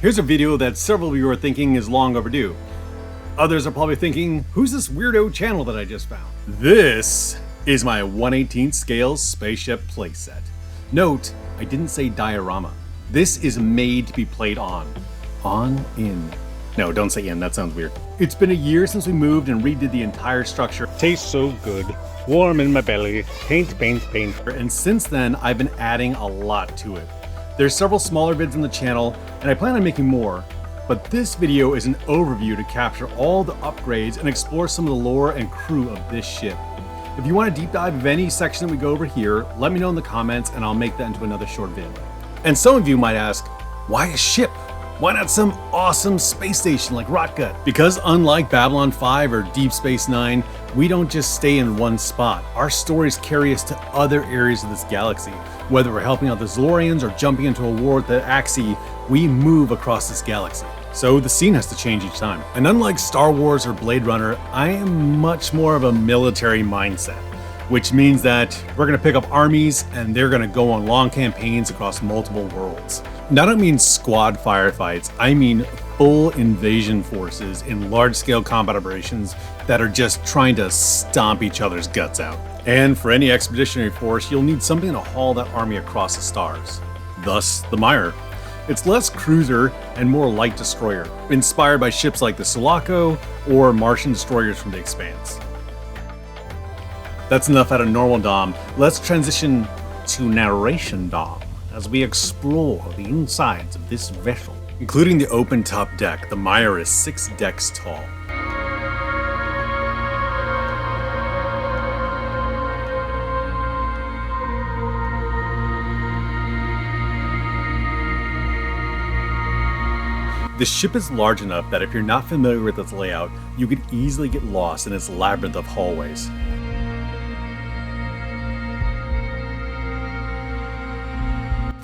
Here's a video that several of you are thinking is long overdue. Others are probably thinking, who's this weirdo channel that I just found? This is my 1/18 scale Spaceship playset. Note, I didn't say diorama. This is made to be played on. In. No, don't say in, that sounds weird. It's been a year since we moved and redid the entire structure. Tastes so good. Warm in my belly. Paint. And since then, I've been adding a lot to it. There's several smaller vids on the channel, and I plan on making more, but this video is an overview to capture all the upgrades and explore some of the lore and crew of this ship. If you want a deep dive of any section that we go over here, let me know in the comments and I'll make that into another short vid. And some of you might ask, why a ship? Why not some awesome space station like Rotgut? Because unlike Babylon 5 or Deep Space Nine, we don't just stay in one spot. Our stories carry us to other areas of this galaxy. Whether we're helping out the Zolorians or jumping into a war with the Axii, we move across this galaxy. So the scene has to change each time. And unlike Star Wars or Blade Runner, I am much more of a military mindset, which means that we're gonna pick up armies and they're gonna go on long campaigns across multiple worlds. And I don't mean squad firefights, I mean full invasion forces in large-scale combat operations that are just trying to stomp each other's guts out. And for any expeditionary force, you'll need something to haul that army across the stars. Thus, the Myrer. It's less cruiser and more light destroyer, inspired by ships like the Sulaco or Martian destroyers from the Expanse. That's enough out of normal Dom. Let's transition to narration Dom as we explore the insides of this vessel. Including the open top deck, the Myrer is 6 decks tall. The ship is large enough that if you're not familiar with its layout, you could easily get lost in its labyrinth of hallways.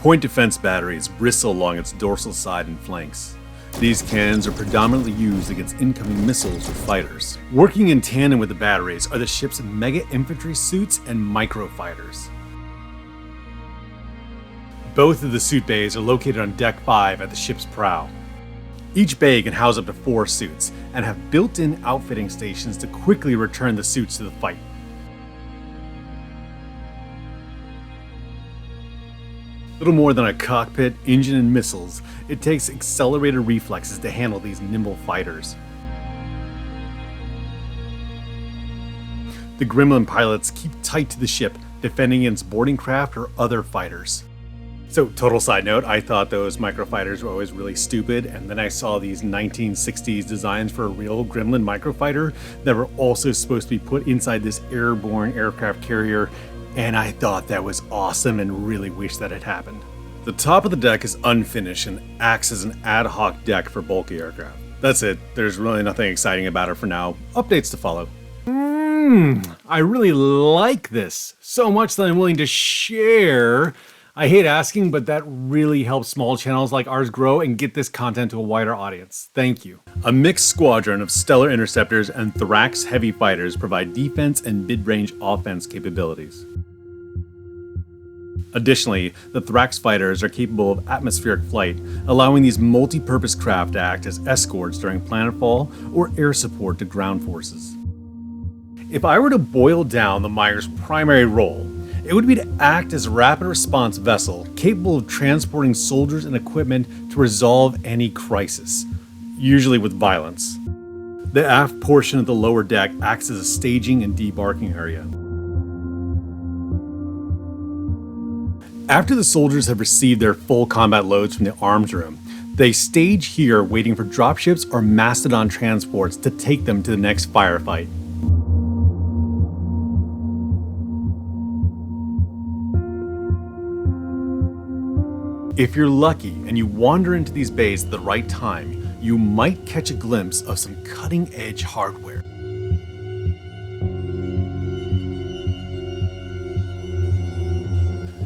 Point defense batteries bristle along its dorsal side and flanks. These cannons are predominantly used against incoming missiles or fighters. Working in tandem with the batteries are the ship's mega infantry suits and microfighters. Both of the suit bays are located on Deck 5 at the ship's prow. Each bay can house up to 4 suits and have built-in outfitting stations to quickly return the suits to the fight. Little more than a cockpit, engine, and missiles, it takes accelerated reflexes to handle these nimble fighters. The Gremlin pilots keep tight to the ship, defending against boarding craft or other fighters. So, total side note, I thought those microfighters were always really stupid, and then I saw these 1960s designs for a real Gremlin microfighter that were also supposed to be put inside this airborne aircraft carrier, and I thought that was awesome and really wish that had happened. The top of the deck is unfinished and acts as an ad hoc deck for bulky aircraft. That's it, there's really nothing exciting about it for now. Updates to follow. I really like this, so much that I'm willing to share. I hate asking, but that really helps small channels like ours grow and get this content to a wider audience. Thank you. A mixed squadron of stellar interceptors and Thorax heavy fighters provide defense and mid-range offense capabilities. Additionally, the Thorax fighters are capable of atmospheric flight, allowing these multi-purpose craft to act as escorts during planetfall or air support to ground forces. If I were to boil down the Myrer's primary role, it would be to act as a rapid response vessel capable of transporting soldiers and equipment to resolve any crisis, usually with violence. The aft portion of the lower deck acts as a staging and debarking area. After the soldiers have received their full combat loads from the arms room, they stage here waiting for dropships or mastodon transports to take them to the next firefight. If you're lucky and you wander into these bays at the right time, you might catch a glimpse of some cutting-edge hardware.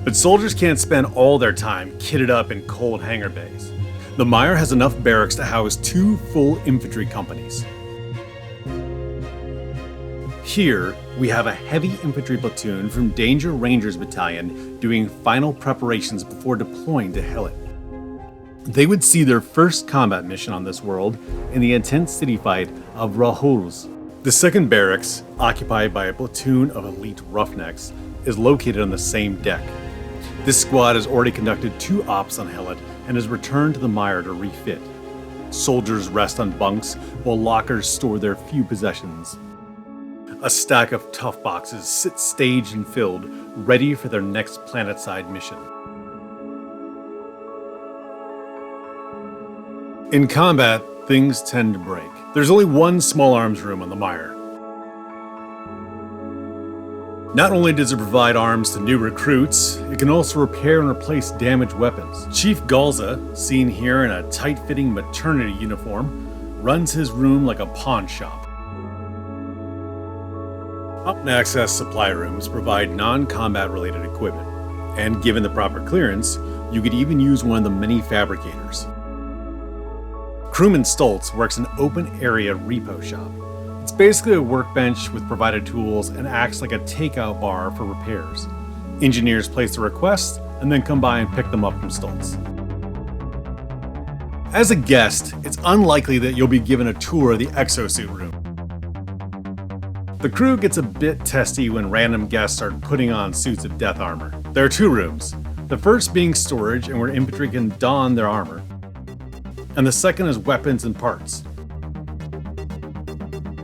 But soldiers can't spend all their time kitted up in cold hangar bays. The Myrer has enough barracks to house 2 full infantry companies. Here, we have a heavy infantry platoon from Danger Rangers Battalion doing final preparations before deploying to Helot. They would see their first combat mission on this world in the intense city fight of Rahul's. The second barracks, occupied by a platoon of elite roughnecks, is located on the same deck. This squad has already conducted 2 ops on Helot and has returned to the Myrer to refit. Soldiers rest on bunks while lockers store their few possessions. A stack of tough boxes sit staged and filled, ready for their next planet-side mission. In combat, things tend to break. There's only one small arms room on the Myrer. Not only does it provide arms to new recruits, it can also repair and replace damaged weapons. Chief Galza, seen here in a tight-fitting maternity uniform, runs his room like a pawn shop. Open access supply rooms provide non-combat related equipment, and given the proper clearance, you could even use one of the many fabricators. Crewman Stoltz works an open-area repo shop. It's basically a workbench with provided tools and acts like a takeout bar for repairs. Engineers place a request and then come by and pick them up from Stoltz. As a guest, it's unlikely that you'll be given a tour of the exosuit room. The crew gets a bit testy when random guests start putting on suits of death armor. There are 2 rooms, the first being storage and where infantry can don their armor, and the second is weapons and parts.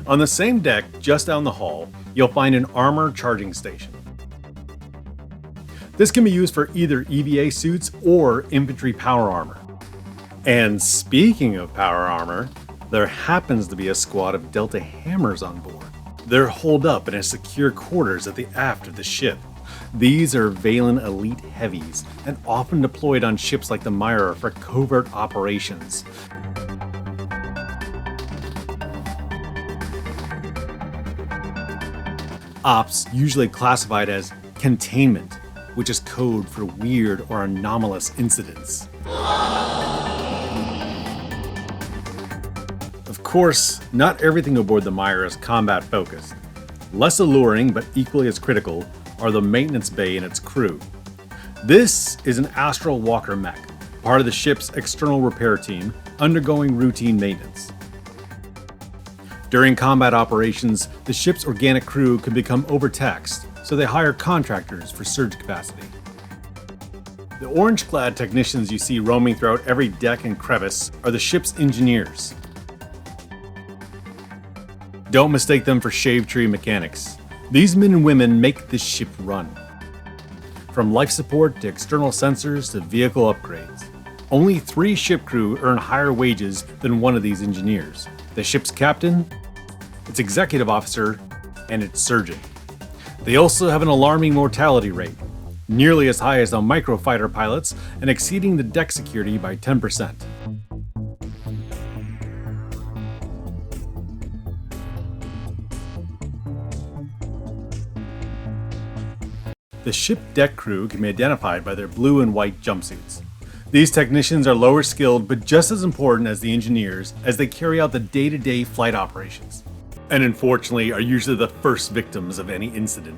On the same deck, just down the hall, you'll find an armor charging station. This can be used for either EVA suits or infantry power armor. And speaking of power armor, there happens to be a squad of Delta Hammers on board. They're holed up in a secure quarters at the aft of the ship. These are Valen elite heavies and often deployed on ships like the Myrer for covert operations. Ops usually classified as containment, which is code for weird or anomalous incidents. Of course, not everything aboard the Myrer is combat focused. Less alluring, but equally as critical, are the maintenance bay and its crew. This is an Astral Walker mech, part of the ship's external repair team, undergoing routine maintenance. During combat operations, the ship's organic crew can become overtaxed, so they hire contractors for surge capacity. The orange-clad technicians you see roaming throughout every deck and crevice are the ship's engineers. Don't mistake them for shave tree mechanics. These men and women make this ship run. From life support to external sensors to vehicle upgrades. Only 3 ship crew earn higher wages than one of these engineers. The ship's captain, its executive officer, and its surgeon. They also have an alarming mortality rate, nearly as high as the microfighter pilots and exceeding the deck security by 10%. The ship deck crew can be identified by their blue and white jumpsuits. These technicians are lower skilled but just as important as the engineers as they carry out the day-to-day flight operations. And unfortunately are usually the first victims of any incident.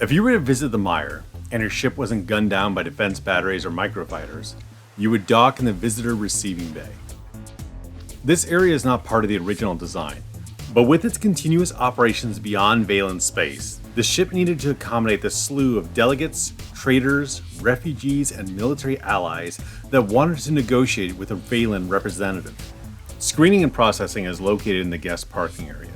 If you were to visit the Myrer and your ship wasn't gunned down by defense batteries or microfighters, you would dock in the visitor receiving bay. This area is not part of the original design, but with its continuous operations beyond Valen space, the ship needed to accommodate the slew of delegates, traders, refugees, and military allies that wanted to negotiate with a Valen representative. Screening and processing is located in the guest parking area.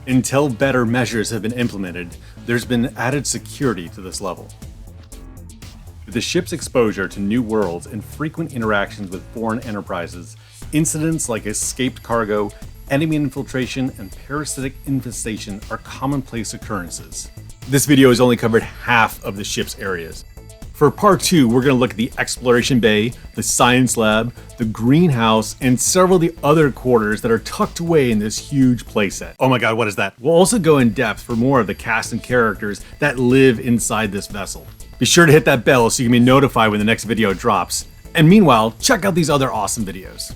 Until better measures have been implemented, there's been added security to this level. With the ship's exposure to new worlds and frequent interactions with foreign enterprises, incidents like escaped cargo, enemy infiltration, and parasitic infestation are commonplace occurrences. This video has only covered half of the ship's areas. For part 2, we're going to look at the exploration bay, the science lab, the greenhouse, and several of the other quarters that are tucked away in this huge playset. Oh my god, what is that? We'll also go in depth for more of the cast and characters that live inside this vessel. Be sure to hit that bell so you can be notified when the next video drops. And meanwhile, check out these other awesome videos.